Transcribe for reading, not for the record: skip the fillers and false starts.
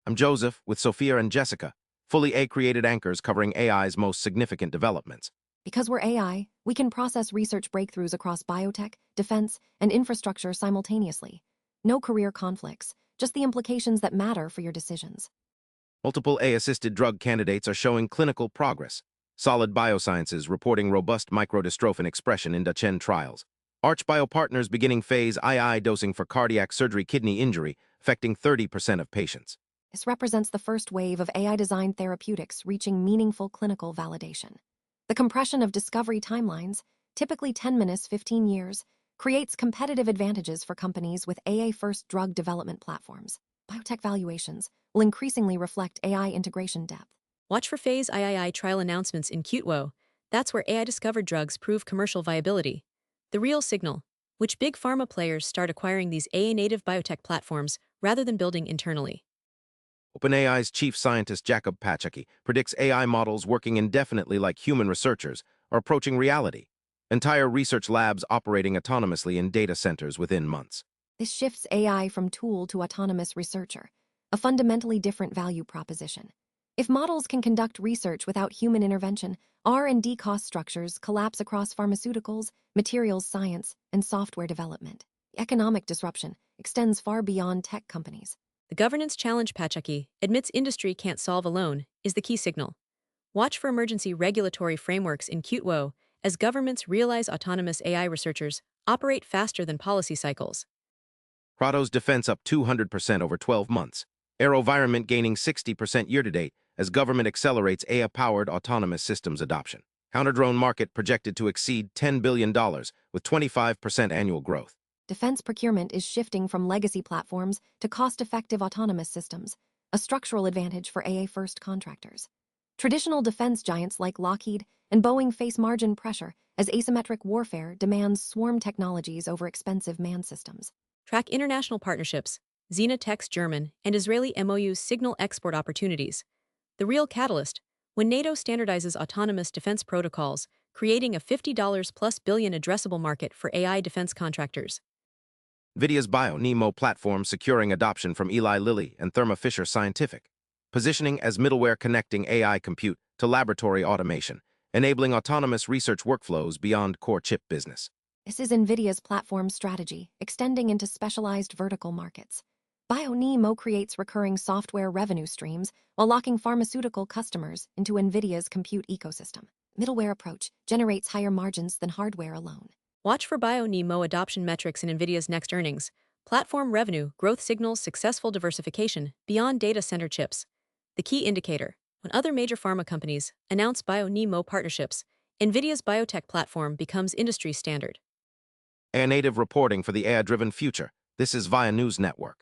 I'm Joseph with Sophia and Jessica, fully A-created anchors covering AI's most significant developments. Because we're AI, we can process research breakthroughs across biotech, defense, and infrastructure simultaneously. No career conflicts, just the implications that matter for your decisions. Multiple A-assisted drug candidates are showing clinical progress. Solid Biosciences reporting robust microdystrophin expression in Duchenne trials. Arch Biopartners beginning phase II dosing for cardiac surgery kidney injury, affecting 30% of patients. This represents the first wave of AI-designed therapeutics reaching meaningful clinical validation. The compression of discovery timelines, typically 10 minutes, 15 years, creates competitive advantages for companies with AI-first drug development platforms. Biotech valuations will increasingly reflect AI integration depth. Watch for phase III trial announcements in QTWO. That's where AI-discovered drugs prove commercial viability. The real signal, which big pharma players start acquiring these AI-native biotech platforms rather than building internally. OpenAI's chief scientist Jacob Pachacki predicts AI models working indefinitely like human researchers are approaching reality. Entire research labs operating autonomously in data centers within months. This shifts AI from tool to autonomous researcher, a fundamentally different value proposition. If models can conduct research without human intervention, R&D cost structures collapse across pharmaceuticals, materials science, and software development. The economic disruption extends far beyond tech companies. The governance challenge Pachacki admits industry can't solve alone is the key signal. Watch for emergency regulatory frameworks in QTWO as governments realize autonomous AI researchers operate faster than policy cycles. Kratos defense up 200% over 12 months. AeroVironment gaining 60% year-to-date as government accelerates AI-powered autonomous systems adoption. Counter-drone market projected to exceed $10 billion with 25% annual growth. Defense procurement is shifting from legacy platforms to cost-effective autonomous systems, a structural advantage for AI-first contractors. Traditional defense giants like Lockheed and Boeing face margin pressure as asymmetric warfare demands swarm technologies over expensive manned systems. Track international partnerships. Xenatech's German and Israeli MOUs signal export opportunities. The real catalyst, when NATO standardizes autonomous defense protocols, creating a $50+ billion addressable market for AI defense contractors. NVIDIA's BioNeMo platform securing adoption from Eli Lilly and Thermo Fisher Scientific, positioning as middleware connecting AI compute to laboratory automation, enabling autonomous research workflows beyond core chip business. This is NVIDIA's platform strategy, extending into specialized vertical markets. BioNeMo creates recurring software revenue streams while locking pharmaceutical customers into NVIDIA's compute ecosystem. Middleware approach generates higher margins than hardware alone. Watch for BioNeMo adoption metrics in NVIDIA's next earnings. Platform revenue growth signals successful diversification beyond data center chips. The key indicator, when other major pharma companies announce BioNeMo partnerships, NVIDIA's biotech platform becomes industry standard. AI native reporting for the AI-driven future. This is via News Network.